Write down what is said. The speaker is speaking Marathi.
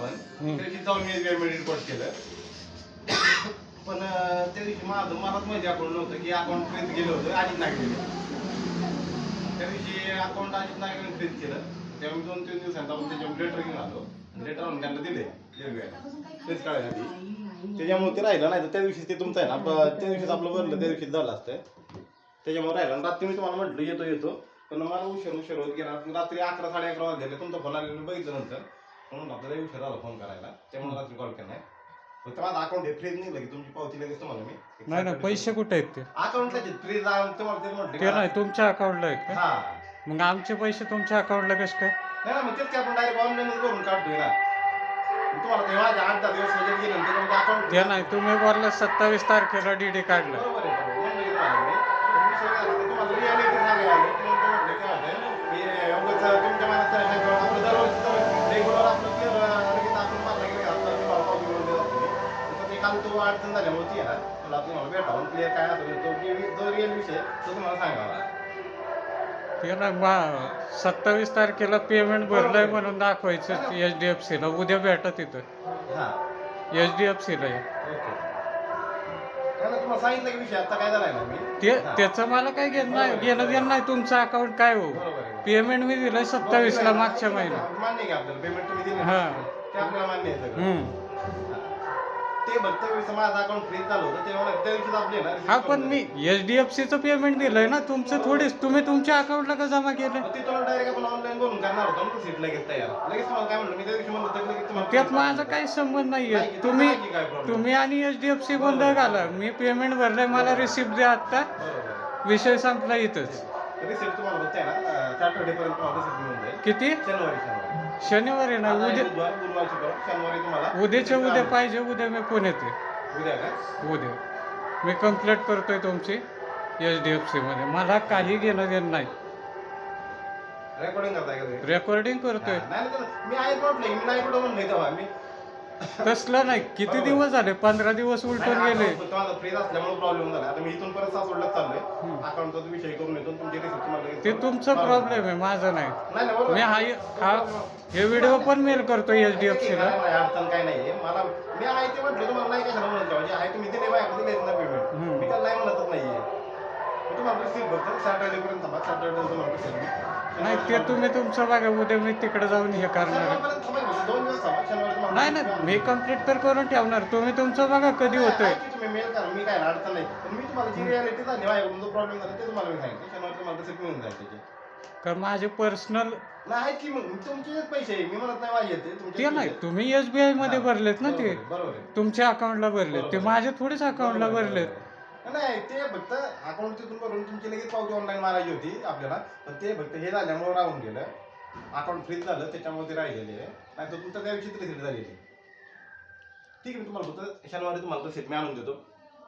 आपण त्या दिवशी जाऊन मी SBI मध्ये रिपोर्ट केलं. पण त्या दिवशी मलाच माहिती अकाउंट नव्हतं की अकाउंट फ्रीज गेलं होतं अजित नागेने. त्या दिवशी अकाउंट अजित नागेने फ्रीज केलं. तेव्हा मी 2-3 दिवसांचा आपण त्याच्यावर लेटर घेऊन आलो. लेटर आणून त्यांना दिले फ्रीज काढण्यासाठी. त्याच्यामुळे ते राहिलं नाही तर त्या दिवशी ते तुमचं आहे ना त्या दिवशीच आपलं भरलं त्या दिवशी झालं असतं. त्याच्यामुळे राहिलं. रात्री मी तुम्हाला म्हटलं येतो पण मला उशीर होत गेला. रात्री 11-11:30 वाजले. तुमचा फोन आलेला बघितलं नंतर म्हणून आपल्याला उशीर झाला फोन करायला. त्यामुळे रात्री कॉल केला नाही. फक्त माझं अकाउंट हे फ्रीज निघलं की तुमची पावती लगेच तुम्हाला मी नाही ना, पैसे कुठे आहेत ते? अकाउंटला फ्रीज तुम्हाला ते म्हटलं ते नाही तुमच्या अकाउंटला आहेत का? हा मग आमचे पैसे तुमच्या अकाउंटला कसं काय? नाही ना, मग तेच की आपण डायरेक्ट ऑनलाईनच भरून काढतोय ना. तुम्हाला ते माझ्या 8-10 दिवस वगैरे गेले ना त्याच्यामध्ये अकाउंट ते नाही, तुम्ही बोलला 27 तारखेला DD काढलं. बरोबर आहे. म्हणलं की तुम्हाला मी पण विषय काय झाला, तुम्हाला रिॲलिटी सांगायला आलो. तुम्हाला म्हटलं काय होतं की उगाच तुमच्या मनात आपलं दररोज रेग्युलर आपलं लगेच आपण मारला गेले आपल्याला पावती मिळून देत असतो. तर ते काल तो अडचण झाल्यामुळे ती आहे ना मला तुम्हाला भेटावून क्लिअर काय असेल जो रिअल विषय तो तुम्हाला सांगावा. ते ना 27 तारखेला पेमेंट भरलंय म्हणून दाखवायचं HDFC ला. उद्या भेटा तिथं हा HDFC ला. ओके. तुम्हाला सांगितलं की विषय आता काय झालाय ना मी त्याचं मला काय घेणं देणं नाही. तुमचं अकाउंट काय हो, बरोबर आहे. पेमेंट मी दिलंय 27 ला मागच्या महिन्यात. मान्य आहे आपल्याला पेमेंट तुम्ही दिलं हा. ते आपल्याला मान्य आहे सगळं. ते फक्त माझं अकाउंट फ्रीज झालं होतं तेव्हा त्या दिवशीच आपले ना हा, पण मी HDFC चं पेमेंट दिलंय ना. तुमचं थोडीच तुम्ही तुमच्या अकाउंटला का जमा केलं? ते तुम्हाला डायरेक्ट आपण ऑनलाईन भरून करणार होतो ना सीट लगेच तयार. लगेच तुम्हाला काय म्हणलं मी त्या दिवशी म्हणलं तर लगेच तुम्हाला त्यात माझा काही संबंध नाहीये. तुम्ही आणि HDFC गोंधळ घाला. मी पेमेंट भरलंय, मला रिसिप्ट द्या आता. विषय संपला इथंच. रिसिप्ट तुम्हाला होत आहे ना सॅटर्डे पर्यंत तुम्हाला रिसिप्ट मिळून जाईल. किती? शनिवारी ना उद्या. बुधवारची परत शनिवारी तुम्हाला उद्याच्या उद्या पाहिजे. उद्या मी पुणे येते. उद्या का उद्या मी कंप्लेंट करतोय तुमची HDFC मध्ये. मला काही घेणं देणं नाही. रेकॉर्डिंग करताय का? रेकॉर्डिंग करतोय. नाही मी आहे म्हटलं मी नाही कुठं म्हणलं तेव्हा मी तसलं नाही. किती दिवस झाले? 15 दिवस उलटून गेले. माझा फ्रीज असल्यामुळे प्रॉब्लेम झाला. आता मी इथून परत सासवडला चाललोय. अकाउंटचा विषय करून येतो तुमची रिसिप्ट तुम्हाला ते तुमचं प्रॉब्लेम आहे, माझं नाही. नाही मी हे व्हिडिओ पण मेल करतो HDFC ला. अडचण काय नाहीये मला. मी आहे ते म्हटलं तुम्हाला नाही काय म्हणत पाहिजे आहे तुम्ही दिले माझ्याकडे दिले ना पेमेंट. मी त्याला नाही म्हणतच नाहीये. तुम्हाला रिसिप्ट बघतो सॅटर्डे पर्यंत थांबा. सॅटर्डे तुम्हाला रिसिप्ट नाही, ते तुम्ही तुमचं बघा. उद्या मी तिकडे जाऊन हे करणार आहे. 2 दिवस थांबा. शनिवारी नाही मी कंप्लीट तर करून ठेवणार. तुम्ही तुमचं बघा कधी होतंय. तुम्ही मेल करा. मी काय अडचण नाही. पण मी तुम्हाला जी रिॲलिटी झाली माझ्याकडून जो प्रॉब्लेम झाला ते तुम्हाला मी सांगितलं. शनिवारी तुम्हाला रिसिप्ट मिळून जाईल त्याचे. कारण माझे पर्सनल नाही की मग तुमचेच पैसे मी म्हणत नाही माझे ते नाही. तुम्ही SBI मध्ये भरलेत ना ते. बरोबर तुमच्या अकाउंटला भरलेत ते. माझ्या थोडीच अकाउंटला भरलेत. नाही ते फक्त अकाउंट तिथून भरून तुमची लगेच पावती ऑनलाईन मारायची होती आपल्याला. पण ते फक्त हे झाल्यामुळे राहून गेलं. अकाउंट फ्रीज झालं त्याच्यामुळे ते राहिलेले आहे. नाही तर तुमचं त्या दिवशी रिसिप्ट झालेली. ठीक आहे मी तुम्हाला फक्त शनिवारी तुम्हाला रिसिप्ट मी आणून देतो.